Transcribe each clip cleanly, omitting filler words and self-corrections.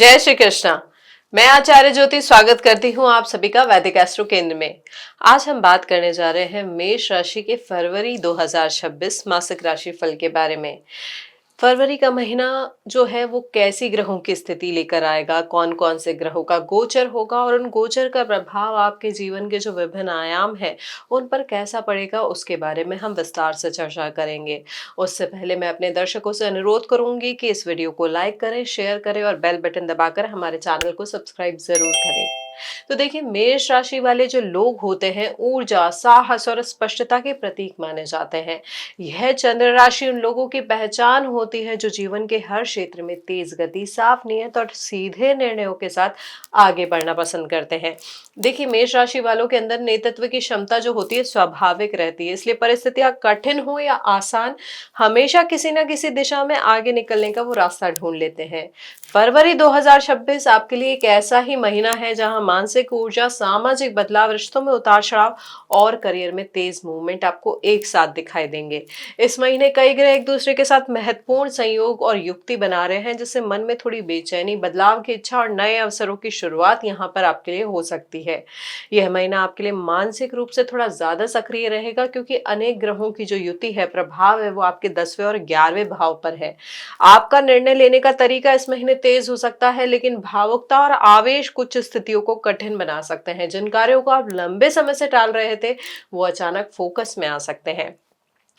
जय श्री कृष्णा। मैं आचार्य ज्योति स्वागत करती हूँ आप सभी का वैदिक एस्ट्रो केंद्र में। आज हम बात करने जा रहे हैं मेष राशि के फरवरी 2026 मासिक राशि फल के बारे में। फरवरी का महीना जो है वो कैसी ग्रहों की स्थिति लेकर आएगा, कौन कौन से ग्रहों का गोचर होगा और उन गोचर का प्रभाव आपके जीवन के जो विभिन्न आयाम है उन पर कैसा पड़ेगा, उसके बारे में हम विस्तार से चर्चा करेंगे। उससे पहले मैं अपने दर्शकों से अनुरोध करूंगी कि इस वीडियो को लाइक करें, शेयर करें और बेल बटन दबाकर हमारे चैनल को सब्सक्राइब जरूर करें। तो देखिए, मेष राशि वाले जो लोग होते हैं ऊर्जा, साहस और स्पष्टता के प्रतीक माने जाते हैं। यह चंद्र राशि उन लोगों की पहचान होती है जो जीवन के हर क्षेत्र में तेज गति, साफ नियत और सीधे निर्णयों के साथ आगे बढ़ना पसंद करते हैं। देखिए, मेष राशि वालों के अंदर नेतृत्व की क्षमता जो होती है स्वाभाविक रहती है, इसलिए परिस्थितियां कठिन हो या आसान, हमेशा किसी न किसी दिशा में आगे निकलने का वो रास्ता ढूंढ लेते हैं। फरवरी 2026 आपके लिए एक ऐसा ही महीना है जहां मानसिक ऊर्जा, सामाजिक बदलाव, रिश्तों में उतार चढ़ाव और करियर में तेज मूवमेंट आपको एक साथ दिखाई देंगे। इस महीने कई ग्रह एक दूसरे के साथ महत्वपूर्ण संयोग और युक्ति बना रहे हैं, जिससे मन में थोड़ी बेचैनी, बदलाव की इच्छा और नए अवसरों की शुरुआत यहाँ पर आपके लिए हो सकती है। यह महीना आपके लिए मानसिक रूप से थोड़ा ज्यादा सक्रिय रहेगा, क्योंकि अनेक ग्रहों की जो युति है, प्रभाव है, वो आपके 10वें और 11वें भाव पर है। आपका निर्णय लेने का तरीका इस महीने तेज हो सकता है, लेकिन भावुकता और आवेश कुछ स्थितियों को कठिन बना सकते हैं। जिन कार्यों को आप लंबे समय से टाल रहे थे वो अचानक फोकस में आ सकते हैं।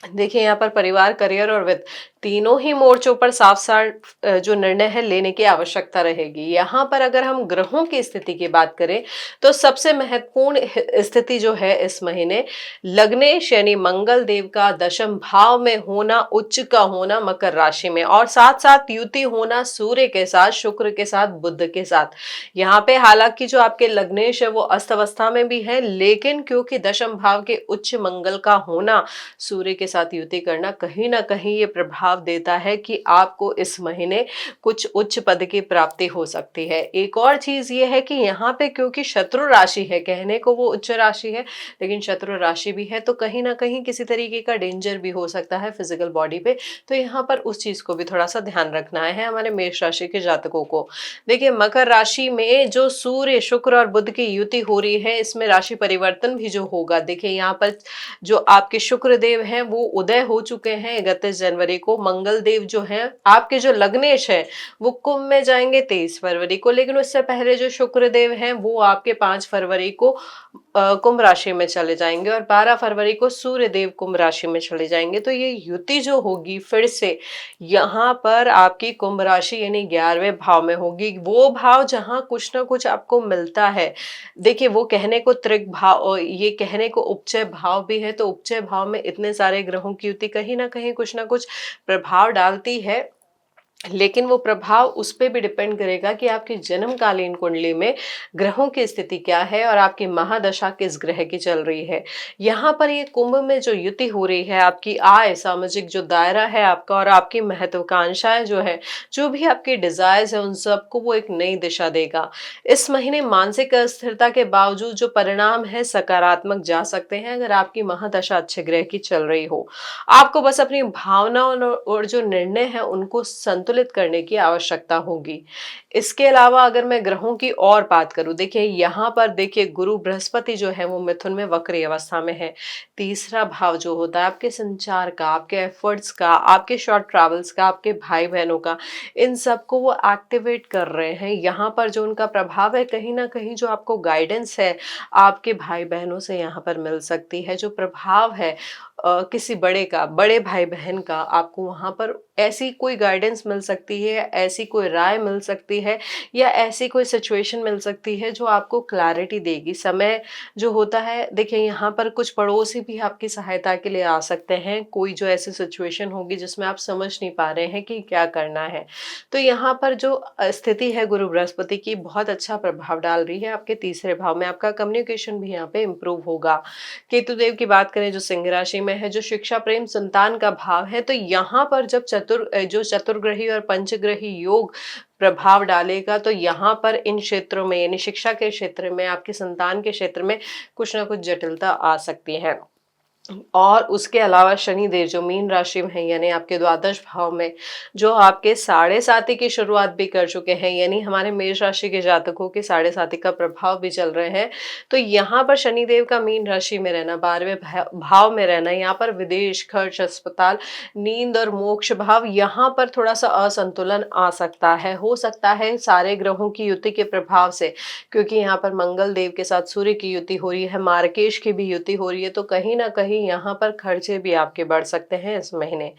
देखिए, यहाँ पर परिवार, करियर और वित्त तीनों ही मोर्चों पर साफ साफ जो निर्णय है लेने की आवश्यकता रहेगी। यहाँ पर अगर हम ग्रहों की स्थिति की बात करें तो सबसे महत्वपूर्ण स्थिति जो है इस महीने, लग्ने शनि मंगल देव का दशम भाव में होना, उच्च का होना मकर राशि में, और साथ साथ युति होना सूर्य के साथ, शुक्र के साथ, बुध के साथ। यहाँ पे हालांकि जो आपके लग्नेश है वो अस्त अवस्था में भी है, लेकिन क्योंकि दशम भाव के उच्च मंगल का होना, सूर्य के साथ युति करना, कहीं ना कहीं ये प्रभाव देता है कि आपको इस महीने कुछ उच्च पद की प्राप्ति हो सकती है। एक और चीज ये है कि यहाँ पे क्योंकि शत्रु राशि है, कहने को वो उच्च राशि है लेकिन शत्रु राशि भी है, तो कहीं ना कहीं किसी तरीके का डेंजर भी हो सकता है फिजिकल बॉडी पे। तो यहाँ पर उस चीज को भी थोड़ा सा ध्यान रखना है हमारे मेष राशि के जातकों को। देखिए, मकर राशि में जो सूर्य, शुक्र और बुध की युति हो रही है, इसमें राशि परिवर्तन भी जो होगा। देखिए, यहाँ पर जो आपके शुक्र देव हैं वो उदय हो चुके हैं 31 जनवरी को। मंगल देव जो हैं आपके जो लग्नेश है वो कुंभ में जाएंगे 23 फरवरी को, लेकिन उससे पहले जो शुक्र देव हैं वो आपके 5 फरवरी को कुंभ राशि में चले जाएंगे और 12 फरवरी को सूर्य देव कुंभ राशि में चले जाएंगे। तो ये युति जो होगी फिर से यहाँ पर आपकी कुंभ राशि यानी 11वें भाव में होगी, वो भाव जहां कुछ ना कुछ आपको मिलता है। देखिए, वो कहने को त्रिक भाव, ये कहने को उपचय भाव भी है, तो उपचय भाव में इतने सारे ग्रहों की युति कहीं ना कहीं कुछ ना कुछ प्रभाव डालती है, लेकिन वो प्रभाव उस पर भी डिपेंड करेगा कि आपकी जन्मकालीन कुंडली में ग्रहों की स्थिति क्या है और आपकी महादशा किस ग्रह की चल रही है। यहाँ पर ये कुंभ में जो युति हो रही है, आपकी आय, सामाजिक जो दायरा है आपका और आपकी महत्वाकांक्षाएं जो है, जो भी आपकी डिजायर्स है, उन सबको वो एक नई दिशा देगा। इस महीने मानसिक अस्थिरता के बावजूद जो परिणाम है सकारात्मक जा सकते हैं, अगर आपकी महादशा अच्छे ग्रह की चल रही हो। आपको बस अपनी भावनाओं और जो निर्णय है उनको संतुलित करने की आवश्यकता होगी। इसके अलावा अगर मैं ग्रहों की और बात करूं, देखिए यहाँ पर देखिए गुरु बृहस्पति जो है वो मिथुन में वक्री अवस्था में है। तीसरा भाव जो होता है आपके संचार का, आपके एफर्ट्स का, आपके शॉर्ट ट्रैवल्स का, आपके भाई बहनों का, इन सबको वो एक्टिवेट कर रहे हैं। यहाँ पर जो उनका प्रभाव है, कहीं ना कहीं जो आपको गाइडेंस है आपके भाई बहनों से यहाँ पर मिल सकती है। जो प्रभाव है किसी बड़े का, बड़े भाई बहन का, आपको वहां पर ऐसी कोई गाइडेंस मिल सकती है, ऐसी कोई राय मिल सकती है या ऐसी कोई सिचुएशन मिल सकती है जो आपको क्लैरिटी देगी। समय जो होता है, देखिए यहाँ पर कुछ पड़ोसी भी आपकी सहायता के लिए आ सकते हैं। कोई जो ऐसी सिचुएशन होगी जिसमें आप समझ नहीं पा रहे हैं कि क्या करना है, तो यहाँ पर जो स्थिति है गुरु बृहस्पति की बहुत अच्छा प्रभाव डाल रही है आपके तीसरे भाव में। आपका कम्युनिकेशन भी यहाँ पे इम्प्रूव होगा। केतुदेव की बात करें जो सिंह राशि में है, जो शिक्षा, प्रेम, संतान का भाव है, तो यहाँ पर जब चतुर्ग्रही और पंचग्रही योग प्रभाव डालेगा, तो यहाँ पर इन क्षेत्रों में यानी शिक्षा के क्षेत्र में, आपके संतान के क्षेत्र में कुछ ना कुछ जटिलता आ सकती है। और उसके अलावा शनिदेव जो मीन राशि में है यानी आपके द्वादश भाव में, जो आपके साढ़े साथी की शुरुआत भी कर चुके हैं, यानी हमारे मेष राशि के जातकों के साढ़े साथी का प्रभाव भी चल रहे हैं। तो यहाँ पर शनिदेव का मीन राशि में रहना, 12वें भाव में रहना, यहाँ पर विदेश खर्च, अस्पताल, नींद और मोक्ष भाव, यहाँ पर थोड़ा सा असंतुलन आ सकता है। हो सकता है सारे ग्रहों की युति के प्रभाव से, क्योंकि यहाँ पर मंगल देव के साथ सूर्य की युति हो रही है, मार्केश की भी युति हो रही है, तो कहीं ना कहीं यहाँ पर खर्चे भी आपके बढ़ सकते हैं इस महीने।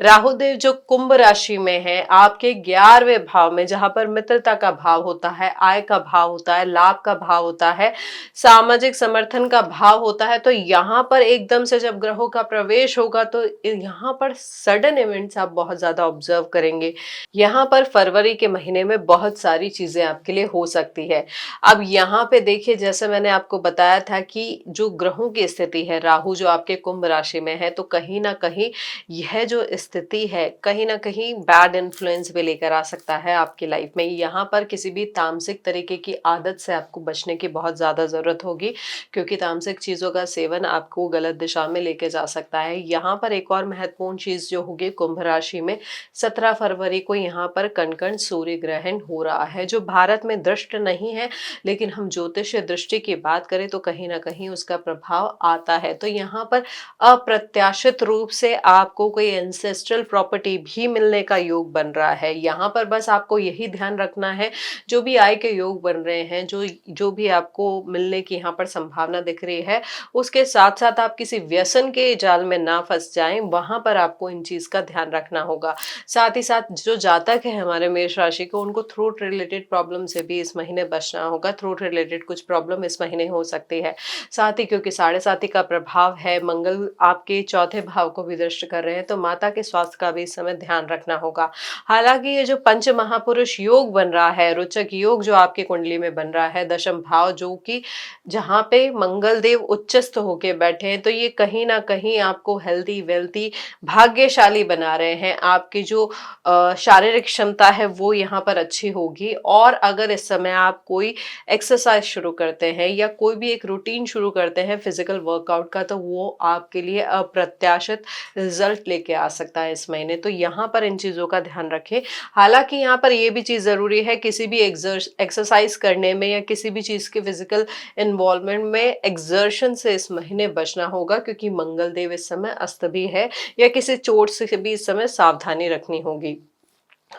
राहु देव जो कुंभ राशि में है, आपके 11वें भाव में, जहां पर मित्रता का भाव होता है, आय का भाव होता है, लाभ का भाव होता है, सामाजिक समर्थन का भाव होता है, तो यहाँ पर एकदम से जब ग्रहों का प्रवेश होगा तो यहाँ पर सडन इवेंट्स आप बहुत ज्यादा ऑब्जर्व करेंगे। यहाँ पर फरवरी के महीने में बहुत सारी चीजें आपके लिए हो सकती है। अब यहाँ पे देखिए, जैसे मैंने आपको बताया था कि जो ग्रहों की स्थिति है, राहु जो आपके कुंभ राशि में है, तो कहीं ना कहीं यह जो स्थिति है कहीं ना कहीं बैड इन्फ्लुएंस भी लेकर आ सकता है आपकी लाइफ में। यहाँ पर किसी भी तामसिक तरीके की आदत से आपको बचने की बहुत ज्यादा जरूरत होगी, क्योंकि तामसिक चीजों का सेवन आपको गलत दिशा में लेके जा सकता है। यहाँ पर एक और महत्वपूर्ण चीज जो होगी, कुंभ राशि में 17 फरवरी को यहाँ पर कण सूर्य ग्रहण हो रहा है, जो भारत में दृष्ट नहीं है, लेकिन हम ज्योतिषीय दृष्टि की बात करें तो कहीं ना कहीं उसका प्रभाव आता है। तो यहाँ पर अप्रत्याशित रूप से आपको कोई एंसेस्ट्रल प्रॉपर्टी भी मिलने का योग बन रहा है। यहाँ पर बस आपको यही ध्यान रखना है, जो भी आय के योग बन रहे हैं, जो जो भी आपको मिलने की यहाँ पर संभावना दिख रही है, उसके साथ साथ आप किसी व्यसन के जाल में ना फंस जाएं, वहां पर आपको इन चीज का ध्यान रखना होगा। साथ ही साथ जो जातक है हमारे मेष राशि को, उनको थ्रोट रिलेटेड प्रॉब्लम से भी इस महीने बचना होगा। थ्रोट रिलेटेड कुछ प्रॉब्लम इस महीने हो सकती है। साथ ही क्योंकि साढ़े साथी का प्रभाव है, मंगल आपके चौथे भाव को भी दृष्ट कर रहे हैं, तो माता के स्वास्थ्य का भी इस समय ध्यान रखना होगा। हालांकि ये जो पंच महापुरुष योग बन रहा है, रोचक योग जो आपकी कुंडली में बन रहा है, दशम भाव जो कि जहां पे मंगल देव उच्चस्थ होके बैठे हैं, तो ये कहीं ना कहीं आपको हेल्दी वेल्थी भाग्यशाली बना रहे हैं। आपकी जो शारीरिक क्षमता है वो यहाँ पर अच्छी होगी। और अगर इस समय आप कोई एक्सरसाइज शुरू करते हैं या कोई भी एक रूटीन शुरू करते हैं फिजिकल वर्कआउट का, तो वो आपके लिए अप्रत्याशित रिजल्ट लेके आ सकता है इस महीने। तो यहाँ पर इन चीजों का ध्यान रखें। हालांकि यहाँ पर ये भी चीज जरूरी है, किसी भी एक्सरसाइज करने में या किसी भी चीज के फिजिकल इन्वॉल्वमेंट में एक्सर्शन से इस महीने बचना होगा, क्योंकि मंगल देव इस समय अस्त भी है, या किसी चोट से भी इस समय सावधानी रखनी होगी।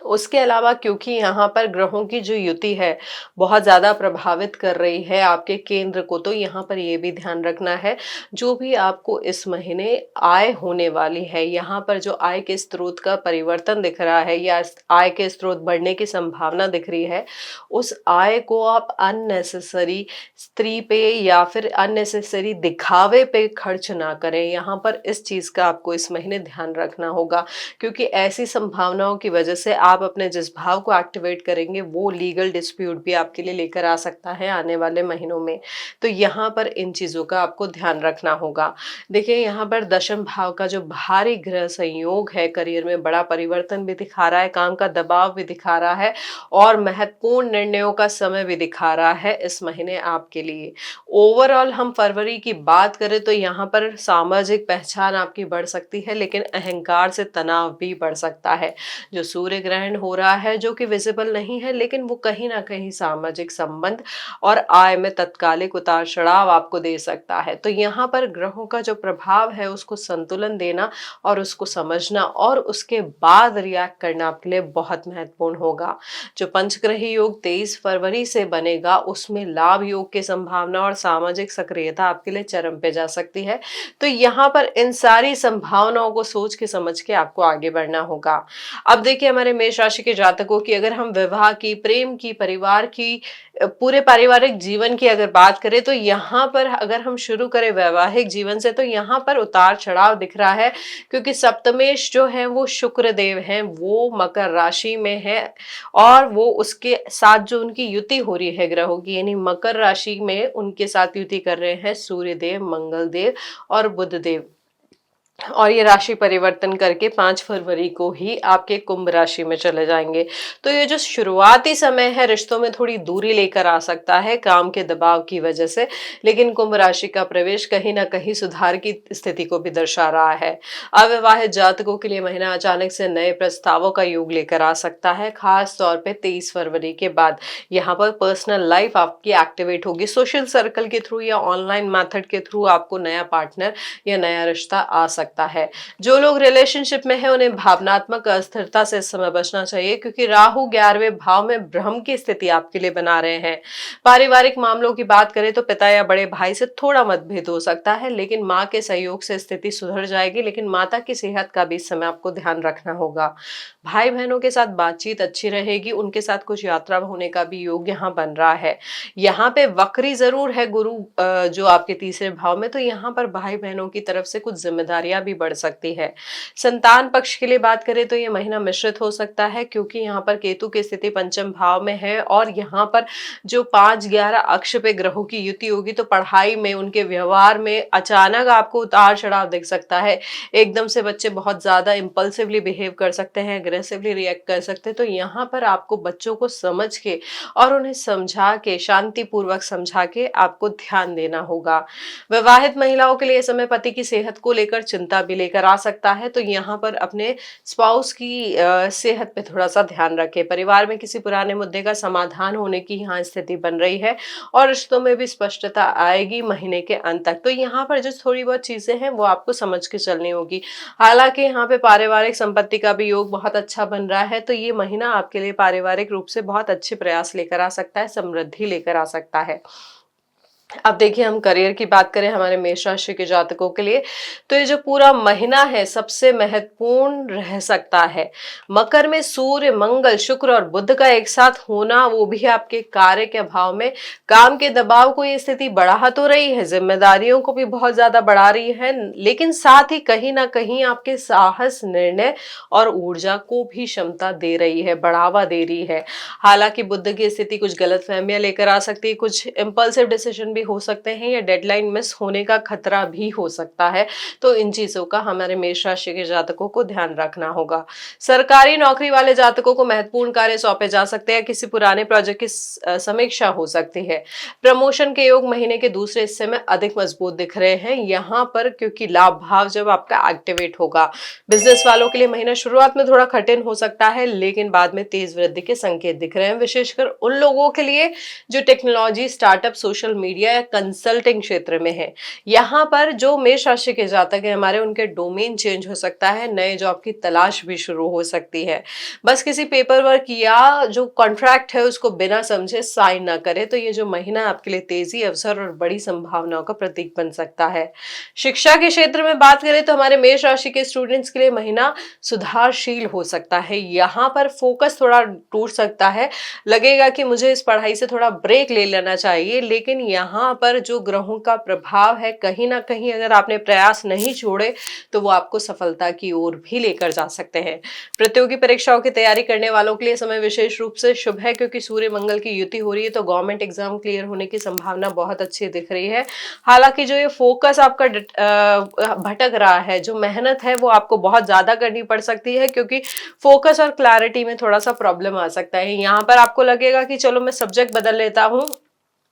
उसके अलावा क्योंकि यहाँ पर ग्रहों की जो युति है बहुत ज्यादा प्रभावित कर रही है आपके केंद्र को, तो यहाँ पर ये भी ध्यान रखना है, जो भी आपको इस महीने आय होने वाली है, यहाँ पर जो आय के स्रोत का परिवर्तन दिख रहा है या आय के स्रोत बढ़ने की संभावना दिख रही है, उस आय को आप अननेसेसरी स्त्री पे या फिर अननेसेसरी दिखावे पे खर्च ना करें। यहाँ पर इस चीज का आपको इस महीने ध्यान रखना होगा, क्योंकि ऐसी संभावनाओं की वजह से आप अपने जिस भाव को एक्टिवेट करेंगे वो लीगल डिस्प्यूट भी आपके लिए लेकर आ सकता है आने वाले महीनों में। तो यहाँ पर इन चीजों का आपको ध्यान रखना होगा। देखिए, यहाँ पर दशम भाव का जो भारी ग्रह संयोग है, करियर में बड़ा परिवर्तन भी दिखा रहा है, काम का दबाव भी दिखा रहा है, और महत्वपूर्ण निर्णयों का समय भी दिखा रहा है इस महीने आपके लिए। ओवरऑल हम फरवरी की बात करें तो यहाँ पर सामाजिक पहचान आपकी बढ़ सकती है, लेकिन अहंकार से तनाव भी बढ़ सकता है। जो सूर्य ग्रहण हो रहा है, जो कि विजिबल नहीं है, लेकिन वो कहीं ना कहीं सामाजिक संबंध और आय में तत्कालिक उतार चढ़ाव आपको दे सकता है। तो यहाँ पर ग्रहों का जो प्रभाव है उसको संतुलन देना और उसको समझना और उसके बाद रिएक्ट करना आपके लिए बहुत महत्वपूर्ण होगा। जो पंचग्रही योग 23 फरवरी से बनेगा, उसमें लाभ योग की संभावना और सामाजिक सक्रियता आपके लिए चरम पे जा सकती है। तो यहाँ पर इन सारी संभावनाओं को सोच के समझ के आपको आगे बढ़ना होगा। अब देखिए, हमारे मेष राशि के जातकों की अगर हम विवाह की, प्रेम की, परिवार की, पूरे पारिवारिक जीवन की अगर बात करें, तो यहाँ पर अगर हम शुरू करें वैवाहिक जीवन से, तो यहाँ पर उतार चढ़ाव दिख रहा है, क्योंकि सप्तमेश जो है वो शुक्र देव हैं, वो मकर राशि में है, और वो उसके साथ जो उनकी युति हो रही है ग्रहों की, यानी मकर राशि में उनके साथ युति कर रहे हैं सूर्य देव, मंगल देव और बुध देव। और ये राशि परिवर्तन करके 5 फरवरी को ही आपके कुंभ राशि में चले जाएंगे। तो ये जो शुरुआती समय है, रिश्तों में थोड़ी दूरी लेकर आ सकता है काम के दबाव की वजह से, लेकिन कुंभ राशि का प्रवेश कहीं ना कहीं सुधार की स्थिति को भी दर्शा रहा है। अविवाहित जातकों के लिए महीना अचानक से नए प्रस्तावों का योग लेकर आ सकता है, खास तौर पे 23 फरवरी के बाद। यहाँ पर पर्सनल लाइफ आपकी एक्टिवेट होगी, सोशल सर्कल के थ्रू या ऑनलाइन मेथड के थ्रू आपको नया पार्टनर या नया रिश्ता आ सकता है। जो लोग रिलेशनशिप में है उन्हें भावनात्मक अस्थिरता से इस समय बचना चाहिए, क्योंकि राहु 11वें भाव में भ्रम की स्थिति आपके लिए बना रहे हैं। पारिवारिक मामलों की बात करें तो पिता या बड़े भाई से थोड़ा मतभेद हो सकता है, लेकिन माँ के सहयोग से स्थिति सुधर जाएगी। लेकिन माता की सेहत का भी इस समय आपको ध्यान रखना होगा। भाई बहनों के साथ बातचीत अच्छी रहेगी, उनके साथ कुछ यात्रा होने का भी योग यहाँ बन रहा है। यहाँ पे वक्री जरूर है गुरु जो आपके तीसरे भाव में, तो यहाँ पर भाई बहनों की तरफ से कुछ जिम्मेदारियां भी बढ़ सकती है। संतान पक्ष के लिए बात करें तो ये महीना मिश्रित हो सकता है, क्योंकि यहाँ पर केतु की स्थिति पंचम भाव में है और यहाँ पर जो 5-11 अक्ष पे ग्रहों की युति होगी, तो पढ़ाई में, उनके व्यवहार में अचानक आपको उतार चढ़ाव दिख सकता है। एकदम से बच्चे बहुत ज्यादा इंपल्सिवली बिहेव कर सकते हैं, अग्रेसिवली रिएक्ट कर सकते हैं। तो यहाँ पर आपको बच्चों को समझ के और उन्हें समझा के, शांतिपूर्वक समझा के आपको ध्यान देना होगा। विवाहित महिलाओं के लिए समय पति की सेहत को लेकर चिंता भी लेकर आ सकता है, तो यहाँ पर अपने स्पाउस की सेहत पे थोड़ा सा ध्यान रखें। परिवार में किसी पुराने मुद्दे का समाधान होने की यहाँ स्थिति बन रही है और रिश्तों में भी स्पष्टता आएगी महीने के अंत तक। तो यहाँ पर जो थोड़ी बहुत चीजें हैं वो आपको समझ के चलनी होगी। हालांकि यहाँ पे पारिवारिक संपत्ति का भी योग बहुत अच्छा बन रहा है, तो ये महीना आपके लिए पारिवारिक रूप से बहुत अच्छे प्रयास लेकर आ सकता है, समृद्धि लेकर आ सकता है। अब देखिए, हम करियर की बात करें हमारे मेष राशि के जातकों के लिए, तो ये जो पूरा महीना है सबसे महत्वपूर्ण रह सकता है। मकर में सूर्य, मंगल, शुक्र और बुध का एक साथ होना, वो भी आपके कार्य के भाव में, काम के दबाव को ये स्थिति बढ़ा तो रही है, जिम्मेदारियों को भी बहुत ज्यादा बढ़ा रही है, लेकिन साथ ही कहीं ना कहीं आपके साहस, निर्णय और ऊर्जा को भी क्षमता दे रही है, बढ़ावा दे रही है। हालांकि बुध की स्थिति कुछ गलतफहमियां लेकर आ सकती है, कुछ इंपल्सिव डिसीजन भी हो सकते हैं या डेडलाइन मिस होने का खतरा भी हो सकता है। तो इन चीजों का हमारे मेष राशि के जातकों को ध्यान रखना होगा। सरकारी नौकरी वाले जातकों को महत्वपूर्ण कार्य सौंपे जा सकते हैं, किसी पुराने प्रोजेक्ट की समीक्षा हो सकती है। प्रमोशन के योग महीने के दूसरे हिस्से में अधिक मजबूत दिख रहे हैं यहाँ पर, क्योंकि लाभ भाव जब आपका एक्टिवेट होगा। बिजनेस वालों के लिए महीना शुरुआत में थोड़ा कठिन हो सकता है, लेकिन बाद में तेज वृद्धि के संकेत दिख रहे हैं, विशेषकर उन लोगों के लिए जो टेक्नोलॉजी, स्टार्टअप, सोशल मीडिया या कंसल्टिंग क्षेत्र में है। यहाँ पर जो मेष राशि के जातक हैं हमारे, उनके डोमेन चेंज हो सकता है, नए जॉब की तलाश भी शुरू हो सकती है। बस किसी पेपर वर्क या जो कॉन्ट्रैक्ट है उसको बिना समझे साइन ना करें। तो ये जो महीना आपके लिए तेजी, अवसर और बड़ी संभावनाओं का प्रतीक बन सकता है। शिक्षा के क्षेत्र में बात करें तो हमारे मेष राशि के स्टूडेंट्स के लिए महीना सुधारशील हो सकता है। यहाँ पर फोकस थोड़ा टूट सकता है, लगेगा कि मुझे इस पढ़ाई से थोड़ा ब्रेक ले लेना चाहिए, लेकिन यहाँ पर जो ग्रहों का प्रभाव है, कहीं ना कहीं अगर आपने प्रयास नहीं छोड़े तो वो आपको सफलता की ओर भी लेकर जा सकते हैं। प्रतियोगी परीक्षाओं की तैयारी करने वालों के लिए समय विशेष रूप से शुभ है, क्योंकि सूर्य मंगल की युति हो रही है, तो गवर्नमेंट एग्जाम क्लियर होने की संभावना बहुत अच्छी दिख रही है। हालांकि जो ये फोकस आपका भटक रहा है, जो मेहनत है वो आपको बहुत ज्यादा करनी पड़ सकती है, क्योंकि फोकस और क्लैरिटी में थोड़ा सा प्रॉब्लम आ सकता है। यहाँ पर आपको लगेगा कि चलो मैं सब्जेक्ट बदल लेता हूँ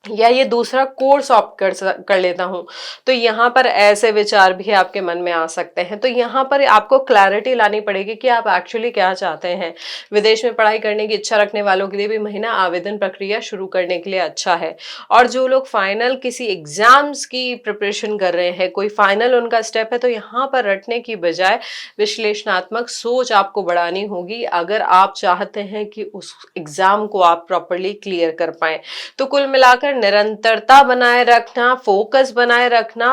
या ये दूसरा कोर्स ऑप्ट कर लेता हूं, तो यहाँ पर ऐसे विचार भी आपके मन में आ सकते हैं। तो यहाँ पर आपको क्लैरिटी लानी पड़ेगी कि आप एक्चुअली क्या चाहते हैं। विदेश में पढ़ाई करने की इच्छा रखने वालों के लिए भी महीना आवेदन प्रक्रिया शुरू करने के लिए अच्छा है। और जो लोग फाइनल किसी एग्जाम्स की प्रिपरेशन कर रहे हैं, कोई फाइनल उनका स्टेप है, तो यहाँ पर रटने की बजाय विश्लेषणात्मक सोच आपको बढ़ानी होगी, अगर आप चाहते हैं कि उस एग्जाम को आप प्रॉपरली क्लियर कर पाए। तो कुल मिलाकर निरंतरता बनाए रखना, फोकस बनाए रखना,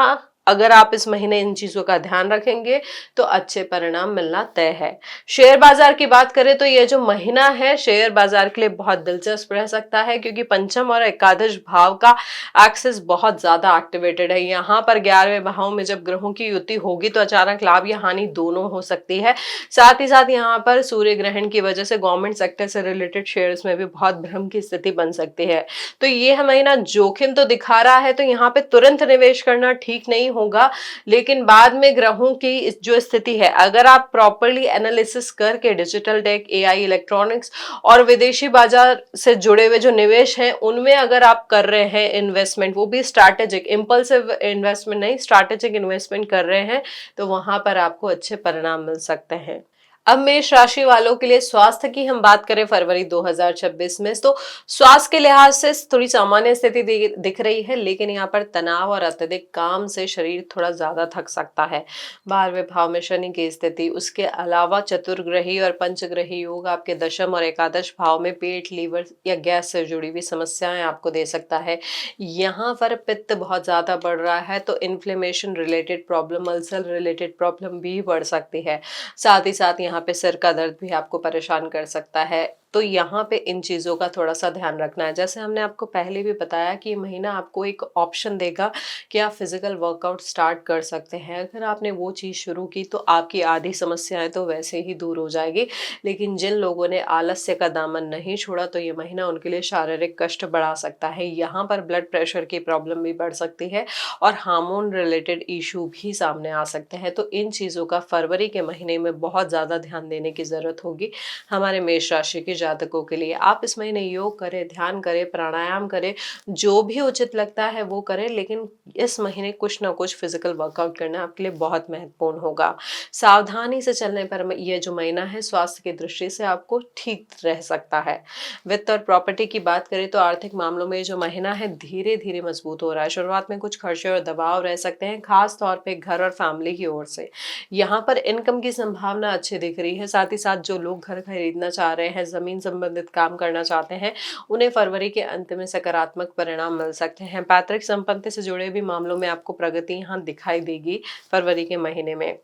अगर आप इस महीने इन चीजों का ध्यान रखेंगे तो अच्छे परिणाम मिलना तय है। शेयर बाजार की बात करें तो ये जो महीना है शेयर बाजार के लिए बहुत दिलचस्प रह सकता है, क्योंकि पंचम और एकादश भाव का एक्सेस बहुत ज्यादा एक्टिवेटेड है। यहाँ पर 11वें भाव में जब ग्रहों की युति होगी तो अचानक लाभ या हानि दोनों हो सकती है। साथ ही साथ यहाँ पर सूर्य ग्रहण की वजह से गवर्नमेंट सेक्टर से रिलेटेड शेयर्स में भी बहुत भ्रम की स्थिति बन सकती है। तो ये महीना जोखिम तो दिखा रहा है, तो यहाँ पे तुरंत निवेश करना ठीक नहीं होगा, लेकिन बाद में ग्रहों की जो स्थिति है, अगर आप प्रॉपरली एनालिसिस करके डिजिटल टेक, एआई, इलेक्ट्रॉनिक्स और विदेशी बाजार से जुड़े हुए जो निवेश हैं उनमें अगर आप कर रहे हैं इन्वेस्टमेंट, वो भी स्ट्रैटेजिक, इम्पल्सिव इन्वेस्टमेंट नहीं, स्ट्रैटेजिक इन्वेस्टमेंट कर रहे हैं, तो वहां पर आपको अच्छे परिणाम मिल सकते हैं। अब मेष राशि वालों के लिए स्वास्थ्य की हम बात करें फरवरी 2026 में, तो स्वास्थ्य के लिहाज से थोड़ी सामान्य स्थिति दिख रही है, लेकिन यहाँ पर तनाव और अत्यधिक काम से शरीर थोड़ा ज्यादा थक सकता है। 12वें भाव में शनि की स्थिति, उसके अलावा चतुर्ग्रही और पंचग्रही योग आपके दशम और एकादश भाव में पेट, लीवर या गैस से जुड़ी हुई समस्याएं आपको दे सकता है। यहाँ पर पित्त बहुत ज्यादा बढ़ रहा है, तो inflammation related problem, ulcer related problem भी बढ़ सकती है। साथ ही साथ यहाँ पे सिर का दर्द भी आपको परेशान कर सकता है, तो यहाँ पे इन चीजों का थोड़ा सा ध्यान रखना है। जैसे हमने आपको पहले भी बताया कि ये महीना आपको एक ऑप्शन देगा कि आप फिजिकल वर्कआउट स्टार्ट कर सकते हैं। अगर आपने वो चीज शुरू की तो आपकी आधी समस्याएं तो वैसे ही दूर हो जाएगी, लेकिन जिन लोगों ने आलस्य का दामन नहीं छोड़ा तो ये महीना उनके लिए शारीरिक कष्ट बढ़ा सकता है। यहाँ पर ब्लड प्रेशर की प्रॉब्लम भी बढ़ सकती है और हार्मोन रिलेटेड इशू भी सामने आ सकते हैं। तो इन चीजों का फरवरी के महीने में बहुत ज्यादा ध्यान देने की जरूरत होगी हमारे मेष राशि के जातकों के लिए। आप इस महीने योग करें, ध्यान करें, प्राणायाम करें, जो भी उचित लगता है वो करें, लेकिन इस महीने कुछ ना कुछ फिजिकल वर्कआउट करना आपके लिए बहुत महत्वपूर्ण होगा। सावधानी से चलने पर यह जो महीना है स्वास्थ्य की दृष्टि से आपको ठीक रह सकता है। वित्त और प्रॉपर्टी की बात करें तो आर्थिक मामलों में जो महीना है धीरे धीरे मजबूत हो रहा है। शुरुआत में कुछ खर्चे और दबाव रह सकते हैं, खास तौर पे घर और फैमिली की ओर से। यहाँ पर इनकम की संभावना अच्छी दिख रही है। साथ ही साथ जो लोग घर खरीदना चाह रहे हैं, जमीन संबंधित काम करना चाहते हैं, उन्हें फरवरी के अंत में सकारात्मक परिणाम मिल सकते हैं। पैतृक संपत्ति से जुड़े भी मामलों में आपको प्रगति यहाँ दिखाई देगी फरवरी के महीने में।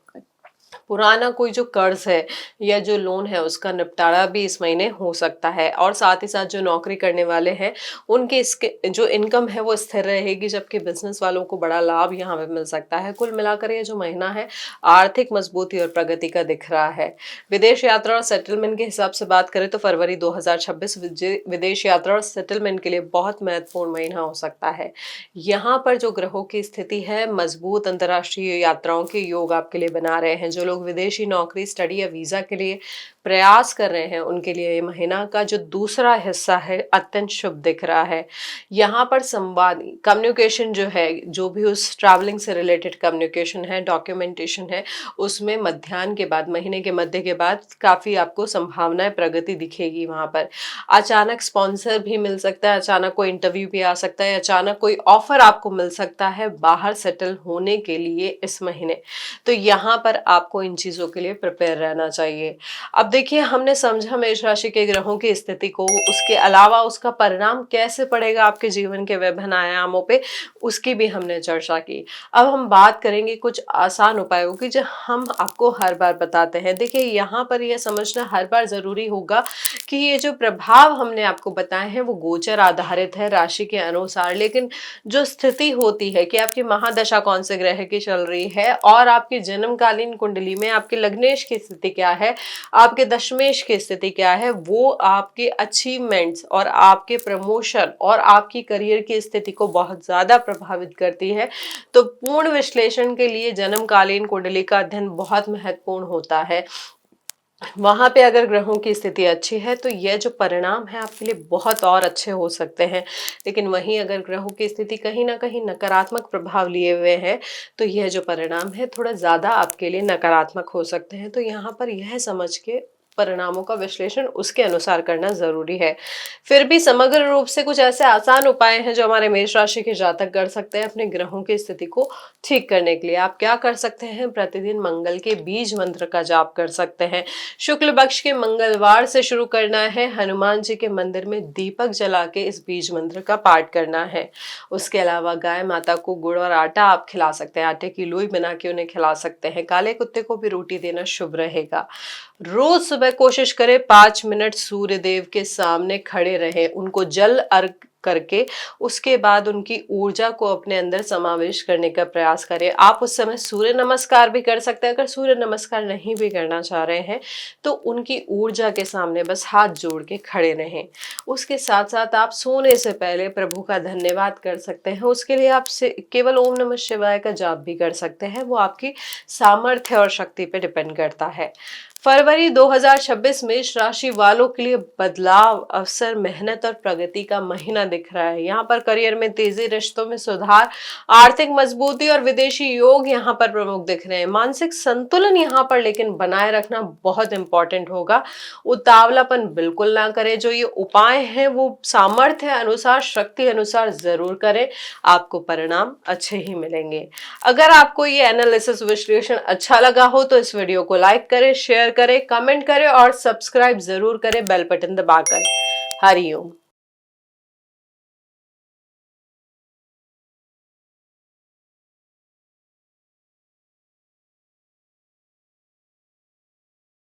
पुराना कोई जो कर्ज है या जो लोन है उसका निपटारा भी इस महीने हो सकता है। और साथ ही साथ जो नौकरी करने वाले हैं उनके इसके जो इनकम है वो स्थिर रहेगी, जबकि बिजनेस वालों को बड़ा लाभ यहाँ पे मिल सकता है। कुल मिलाकर ये जो महीना है आर्थिक मजबूती और प्रगति का दिख रहा है। विदेश यात्रा और सेटलमेंट के हिसाब से बात करें तो फरवरी 2026 विदेश यात्रा और सेटलमेंट के लिए बहुत महत्वपूर्ण महीना हो सकता है। यहाँ पर जो ग्रहों की स्थिति है, मजबूत अंतर्राष्ट्रीय यात्राओं के योग आपके लिए बना रहे हैं। जो लोग विदेशी नौकरी, स्टडी या वीजा के लिए प्रयास कर रहे हैं उनके लिए ये महीना का जो दूसरा हिस्सा है अत्यंत शुभ दिख रहा है। यहाँ पर संवाद, कम्युनिकेशन जो है, जो भी उस ट्रैवलिंग से रिलेटेड कम्युनिकेशन है, डॉक्यूमेंटेशन है, उसमें मध्याह्न के बाद, महीने के मध्य के बाद काफी आपको संभावनाएं, प्रगति दिखेगी। वहां पर अचानक स्पॉन्सर भी मिल सकता है, अचानक कोई इंटरव्यू भी आ सकता है, अचानक कोई ऑफर आपको मिल सकता है बाहर सेटल होने के लिए इस महीने। तो यहाँ पर आपको इन चीजों के लिए प्रिपेयर रहना चाहिए। अब देखिए, हमने समझा मेष राशि के ग्रहों की स्थिति को, उसके अलावा उसका परिणाम कैसे पड़ेगा आपके जीवन के विभिन्न आयामों पे, उसकी भी हमने चर्चा की। अब हम बात करेंगे कुछ आसान उपायों की जो हम आपको हर बार बताते हैं। देखिए, यहाँ पर यह समझना हर बार जरूरी होगा कि ये जो प्रभाव हमने आपको बताए हैं वो गोचर आधारित है राशि के अनुसार, लेकिन जो स्थिति होती है कि आपकी महादशा कौन से ग्रह की चल रही है और आपकी जन्मकालीन कुंडली में आपके लग्नेश की स्थिति क्या है, आपके दशमेश की स्थिति क्या है, वो आपके अचीवमेंट्स और आपके प्रमोशन और आपकी करियर की स्थिति को बहुत ज्यादा प्रभावित करती है। तो पूर्ण विश्लेषण के लिए जन्मकालीन कुंडली का अध्ययन बहुत महत्वपूर्ण होता है। वहां पे अगर ग्रहों की स्थिति अच्छी है तो यह जो परिणाम है आपके लिए बहुत और अच्छे हो सकते हैं, लेकिन वहीं अगर ग्रहों की स्थिति कहीं ना कहीं नकारात्मक प्रभाव लिए हुए है तो यह जो परिणाम है थोड़ा ज्यादा आपके लिए नकारात्मक हो सकते हैं। तो यहाँ पर यह समझ के परिणामों का विश्लेषण उसके अनुसार करना जरूरी है। फिर भी समग्र रूप से कुछ ऐसे आसान उपाय हैं जो हमारे मेष राशि के जातक कर सकते हैं अपने ग्रहों की स्थिति को ठीक करने के लिए। आप क्या कर सकते हैं, प्रतिदिन मंगल के बीज मंत्र का जाप कर सकते हैं। शुक्ल पक्ष के मंगलवार से शुरू करना है। हनुमान जी के मंदिर में दीपक जला के इस बीज मंत्र का पाठ करना है। उसके अलावा गाय माता को गुड़ और आटा आप खिला सकते हैं, आटे की लोई बना के उन्हें खिला सकते हैं। काले कुत्ते को भी रोटी देना शुभ रहेगा। रोज सुबह कोशिश करें 5 मिनट सूर्य देव के सामने खड़े रहें, उनको जल अर्घ करके उसके बाद उनकी ऊर्जा को अपने अंदर समावेश करने का प्रयास करें। आप उस समय सूर्य नमस्कार भी कर सकते हैं। अगर सूर्य नमस्कार नहीं भी करना चाह रहे हैं तो उनकी ऊर्जा के सामने बस हाथ जोड़ के खड़े रहें। उसके साथ साथ आप सोने से पहले प्रभु का धन्यवाद कर सकते हैं। उसके लिए आप से केवल ओम नमः शिवाय का जाप भी कर सकते हैं। वो आपकी सामर्थ्य और शक्ति पे डिपेंड करता है। फरवरी 2026 मेष राशि वालों के लिए बदलाव, अवसर, मेहनत और प्रगति का महीना दिख रहा है। यहाँ पर करियर में तेजी, रिश्तों में सुधार, आर्थिक मजबूती और विदेशी योग यहाँ पर प्रमुख दिख रहे हैं। मानसिक संतुलन यहाँ पर लेकिन बनाए रखना बहुत इंपॉर्टेंट होगा। उतावलापन बिल्कुल ना करें। जो ये उपाय हैं वो सामर्थ्य अनुसार, शक्ति अनुसार जरूर करें। आपको परिणाम अच्छे ही मिलेंगे। अगर आपको ये एनालिसिस विश्लेषण अच्छा लगा हो तो इस वीडियो को लाइक करें, शेयर करें, कमेंट करें और सब्सक्राइब जरूर करें बेल बटन दबाकर। हरिओम।